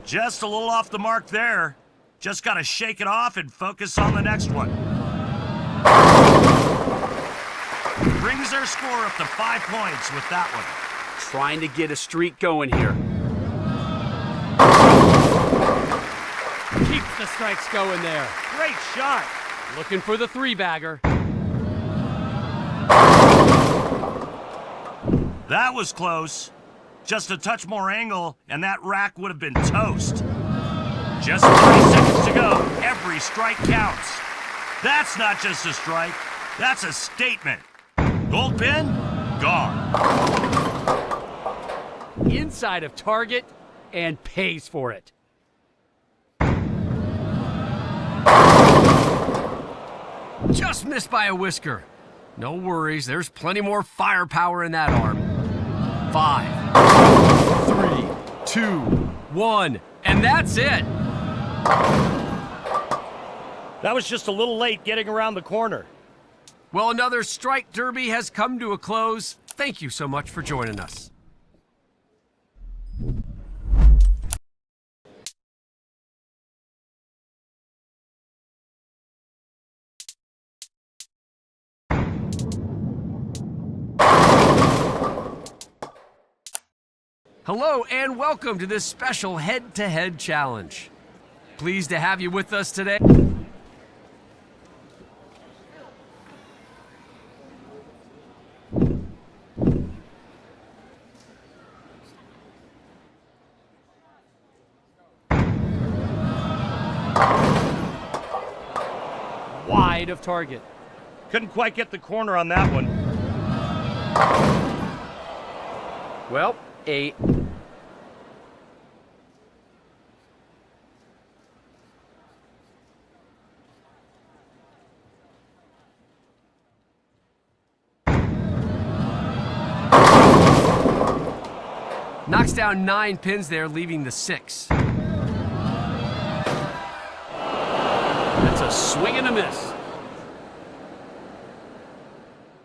[SPEAKER 3] Just a little off the mark there. Just got to shake it off and focus on the next one. Brings their score up to 5 points with that one.
[SPEAKER 2] Trying to get a streak going here. Keeps the strikes going there.
[SPEAKER 3] Great shot.
[SPEAKER 2] Looking for the 3-bagger.
[SPEAKER 3] That was close. Just a touch more angle, and that rack would have been toast. Just 30 seconds to go. Every strike counts. That's not just a strike. That's a statement. Gold pin, gone.
[SPEAKER 2] Inside of target and pays for it.
[SPEAKER 4] Just missed by a whisker. No worries, there's plenty more firepower in that arm. 5, 3, 2, 1, and that's it.
[SPEAKER 3] That was just a little late getting around the corner.
[SPEAKER 4] Well, another Strike Derby has come to a close. Thank you so much for joining us. Hello and welcome to this special head-to-head challenge. Pleased to have you with us today.
[SPEAKER 2] Wide of target.
[SPEAKER 3] Couldn't quite get the corner on that one.
[SPEAKER 2] Well, a
[SPEAKER 4] Knocks down 9 pins there, leaving the 6.
[SPEAKER 2] That's a swing and a miss.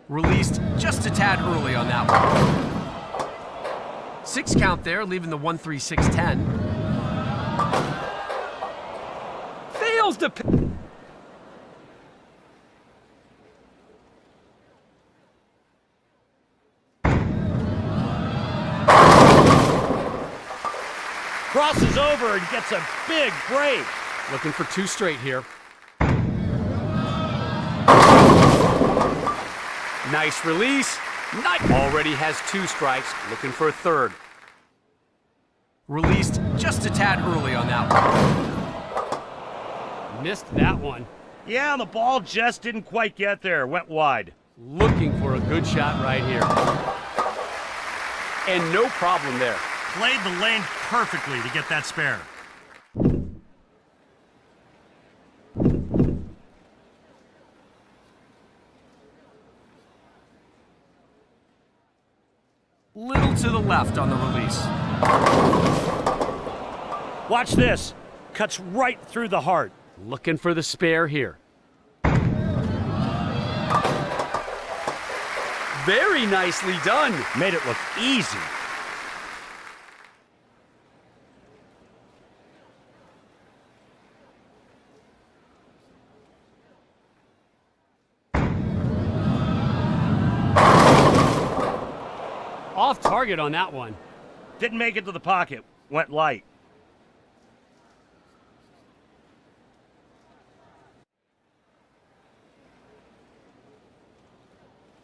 [SPEAKER 4] Released just a tad early on that one. 6 count there, leaving the 1-3-6-10.
[SPEAKER 2] Fails to pin.
[SPEAKER 3] Crosses over and gets a big break.
[SPEAKER 2] Looking for 2 straight here. Nice release. Already has 2 strikes. Looking for a 3rd.
[SPEAKER 4] Released just a tad early on that one.
[SPEAKER 2] Missed that one.
[SPEAKER 3] Yeah, the ball just didn't quite get there. Went wide.
[SPEAKER 2] Looking for a good shot right here. And no problem there.
[SPEAKER 3] Played the lane perfectly to get that spare.
[SPEAKER 4] Little to the left on the release.
[SPEAKER 3] Watch this. Cuts right through the heart.
[SPEAKER 2] Looking for the spare here. Very nicely done.
[SPEAKER 3] Made it look easy.
[SPEAKER 2] Off target on that one.
[SPEAKER 3] Didn't make it to the pocket. Went light.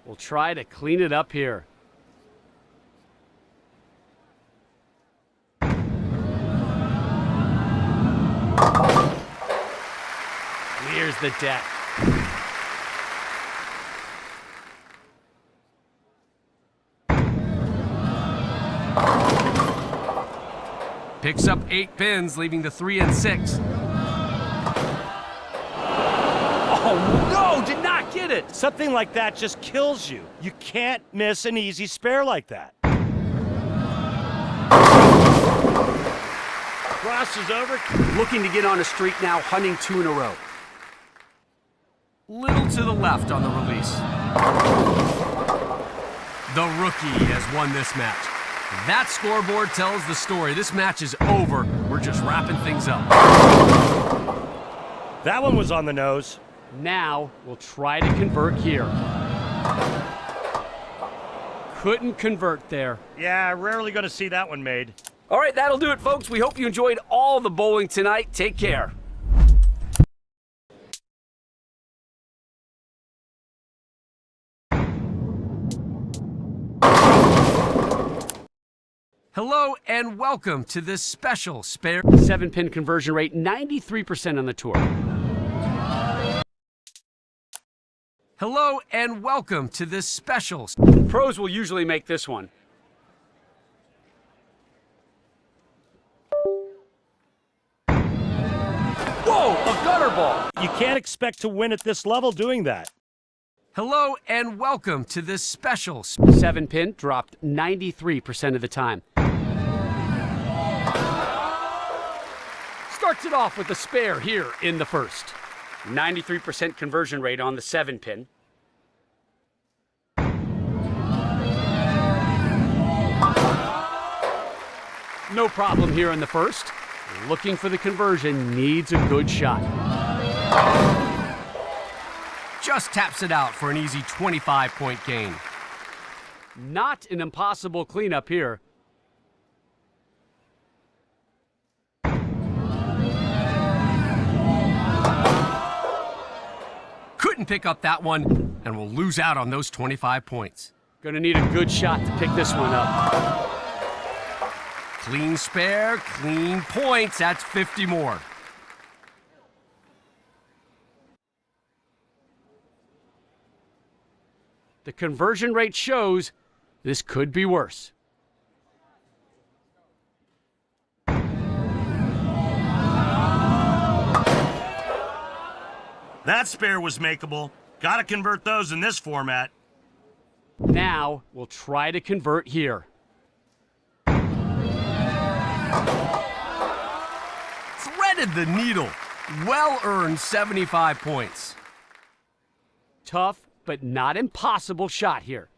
[SPEAKER 2] We'll try to clean it up here. Clears the deck.
[SPEAKER 4] Picks up 8 pins, leaving the 3 and 6.
[SPEAKER 2] Oh no, did not get it.
[SPEAKER 3] Something like that just kills you. You can't miss an easy spare like that. Crosses over.
[SPEAKER 2] Looking to get on a streak now, hunting 2 in a row.
[SPEAKER 4] Little to the left on the release. The rookie has won this match. That scoreboard tells the story. This match is over. We're just wrapping things up.
[SPEAKER 3] That one was on the nose.
[SPEAKER 2] Now we'll try to convert here. Couldn't convert there.
[SPEAKER 3] Yeah, rarely going to see that one made.
[SPEAKER 2] All right, that'll do it, folks. We hope you enjoyed all the bowling tonight. Take care.
[SPEAKER 4] Hello and welcome to this special spare
[SPEAKER 2] 7-pin conversion rate, 93% on the tour.
[SPEAKER 4] Hello and welcome to this special.
[SPEAKER 2] Pros will usually make this one. Whoa, a gutter ball.
[SPEAKER 3] You can't expect to win at this level doing that.
[SPEAKER 4] Hello and welcome to this special
[SPEAKER 2] 7-pin dropped 93% of the time. Starts it off with a spare here in the first. 93% conversion rate on the 7-pin. No problem here in the first. Looking for the conversion, needs a good shot.
[SPEAKER 4] just taps it out for an easy 25-point gain.
[SPEAKER 2] Not an impossible cleanup here.
[SPEAKER 4] Couldn't pick up that one, and will lose out on those 25 points.
[SPEAKER 2] Gonna need a good shot to pick this one up.
[SPEAKER 4] Clean spare, clean points. That's 50 more.
[SPEAKER 2] The conversion rate shows this could be worse.
[SPEAKER 3] That spare was makeable. Got to convert those in this format.
[SPEAKER 2] Now we'll try to convert here.
[SPEAKER 4] threaded the needle. Well-earned 75 points.
[SPEAKER 2] Tough, but not impossible shot here.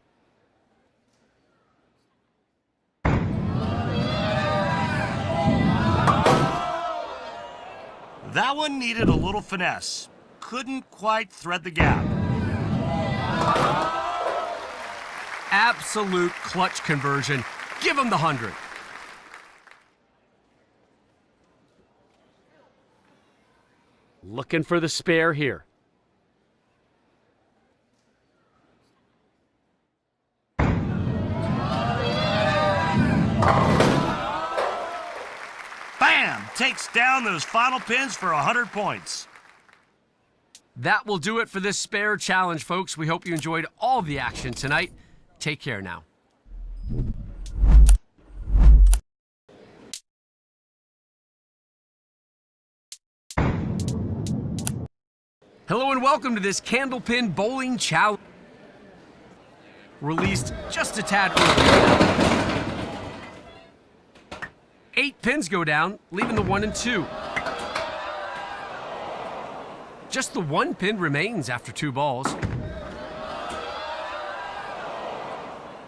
[SPEAKER 3] That one needed a little finesse. Couldn't quite thread the gap.
[SPEAKER 4] Absolute clutch conversion. Give him the 100.
[SPEAKER 2] Looking for the spare here.
[SPEAKER 3] Bam! Takes down those final pins for 100 points.
[SPEAKER 4] That will do it for this spare challenge, folks. We hope you enjoyed all the action tonight. Take care now. Hello and welcome to this Candlepin Bowling Challenge. Released just a tad earlier. 8 pins go down, leaving the 1 and 2. Just the 1 pin remains after 2 balls.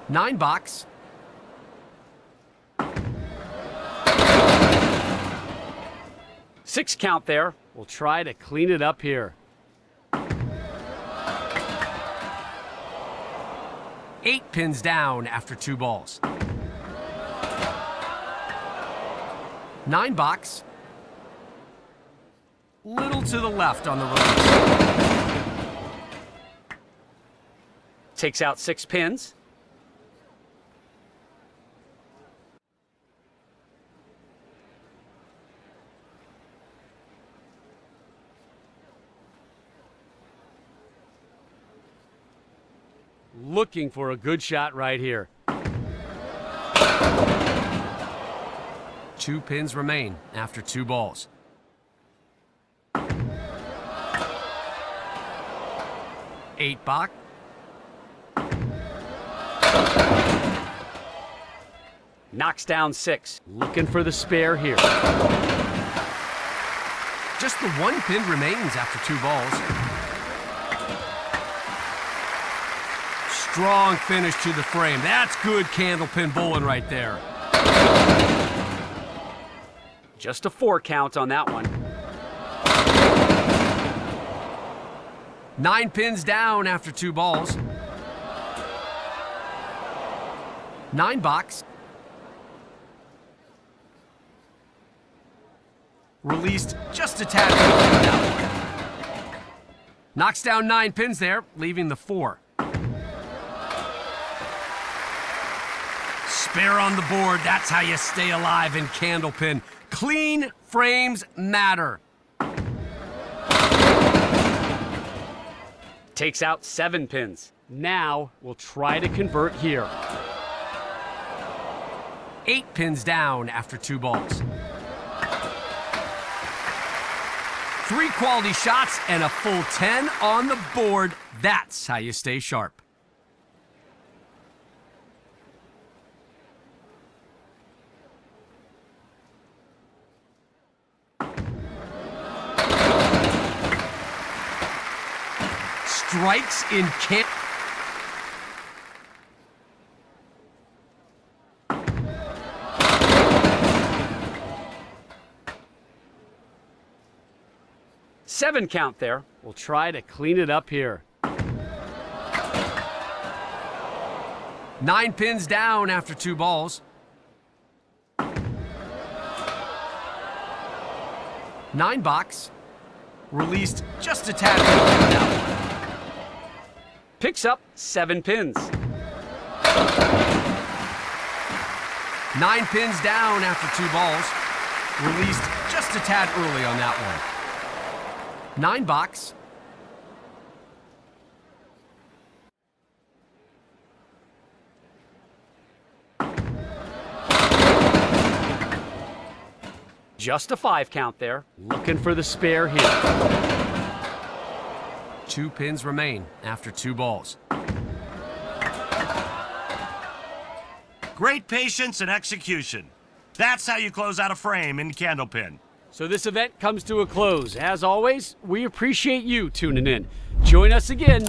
[SPEAKER 4] 9 box.
[SPEAKER 2] Six count there. We'll try to clean it up here.
[SPEAKER 4] 8 pins down after 2 balls. 9 box. Little to the left on the release.
[SPEAKER 2] Takes out 6 pins. Looking for a good shot right here.
[SPEAKER 4] 2 pins remain after 2 balls. 8 box.
[SPEAKER 2] Knocks down 6. Looking for the spare here.
[SPEAKER 4] Just the 1 pin remains after 2 balls. Strong finish to the frame. That's good candlepin bowling right there.
[SPEAKER 2] Just a 4 count on that one.
[SPEAKER 4] 9 pins down after 2 balls. 9 box. Released just a tad on that one. Knocks down 9 pins there, leaving the 4. Spare on the board, that's how you stay alive in candlepin. Clean frames matter.
[SPEAKER 2] Takes out 7 pins. Now we'll try to convert here.
[SPEAKER 4] 8 pins down after 2 balls. 3 quality shots and a full 10 on the board. That's how you stay sharp. Strikes in can.
[SPEAKER 2] Seven count there. We'll try to clean it up here.
[SPEAKER 4] 9 pins down after 2 balls. 9 box. Released just a tad on that one.
[SPEAKER 2] Picks up 7 pins.
[SPEAKER 4] 9 pins down after 2 balls. Released just a tad early on that one. 9 box.
[SPEAKER 2] Just a 5 count there. Looking for the spare here.
[SPEAKER 4] 2 pins remain after 2 balls.
[SPEAKER 3] Great patience and execution. That's how you close out a frame in candlepin.
[SPEAKER 2] So this event comes to a close. As always, we appreciate you tuning in. Join us again.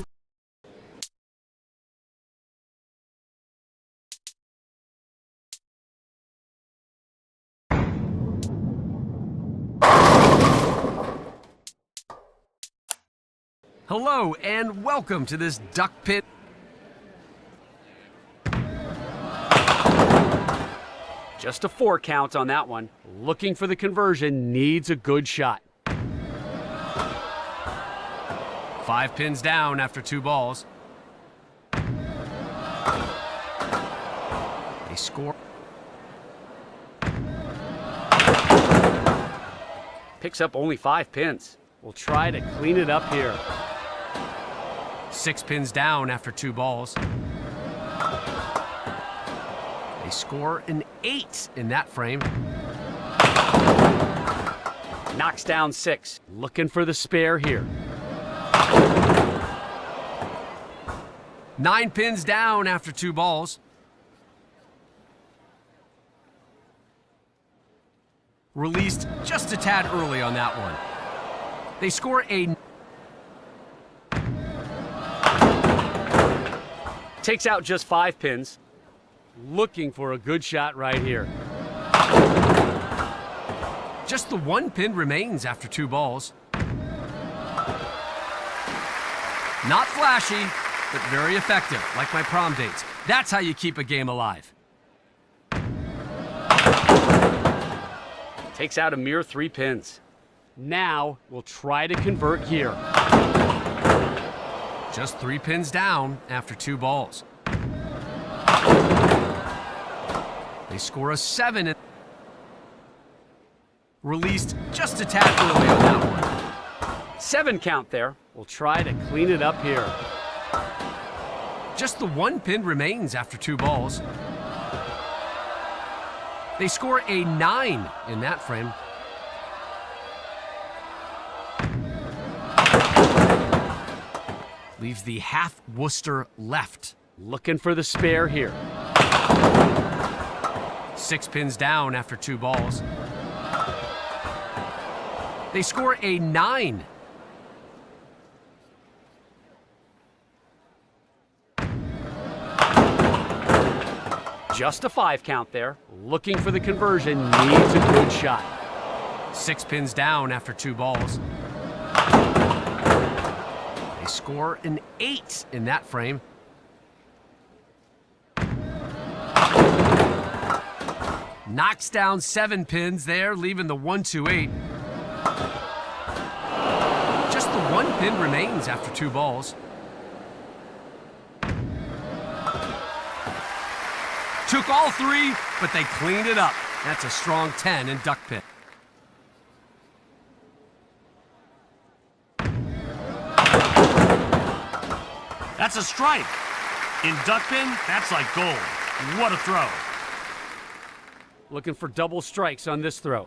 [SPEAKER 4] Hello and welcome to this duck pit.
[SPEAKER 2] Just a 4 count on that one. Looking for the conversion, needs a good shot.
[SPEAKER 4] 5 pins down after 2 balls. They score.
[SPEAKER 2] Picks up only 5 pins. We'll try to clean it up here.
[SPEAKER 4] 6 pins down after 2 balls. They score an 8 in that frame.
[SPEAKER 2] Knocks down 6. Looking for the spare here.
[SPEAKER 4] 9 pins down after 2 balls. Released just a tad early on that one. They score a...
[SPEAKER 2] Takes out just 5 pins. Looking for a good shot right here.
[SPEAKER 4] Just the 1 pin remains after 2 balls. Not flashy, but very effective, like my prom dates. That's how you keep a game alive.
[SPEAKER 2] Takes out a mere 3 pins. Now we'll try to convert here.
[SPEAKER 4] Just 3 pins down after 2 balls. They score a 7. Released just a tad early on that one.
[SPEAKER 2] 7 count there. We'll try to clean it up here.
[SPEAKER 4] Just the 1 pin remains after 2 balls. They score a 9 in that frame. Leaves the half Worcester left.
[SPEAKER 2] Looking for the spare here.
[SPEAKER 4] 6 pins down after 2 balls. They score a 9.
[SPEAKER 2] Just a 5 count there. Looking for the conversion, needs a good shot.
[SPEAKER 4] 6 pins down after 2 balls. They score an 8 in that frame. Knocks down 7 pins there, leaving the 1-2-8. Just the 1 pin remains after 2 balls. Took all 3, but they cleaned it up. That's a strong 10 in duck pit.
[SPEAKER 3] That's a strike. In duck pin, that's like gold. What a throw.
[SPEAKER 2] Looking for double strikes on this throw.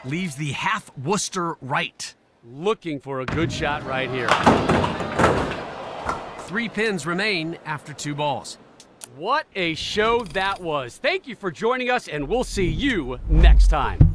[SPEAKER 4] Leaves the half Worcester right.
[SPEAKER 2] Looking for a good shot right here.
[SPEAKER 4] 3 pins remain after 2 balls.
[SPEAKER 2] What a show that was. Thank you for joining us, and we'll see you next time.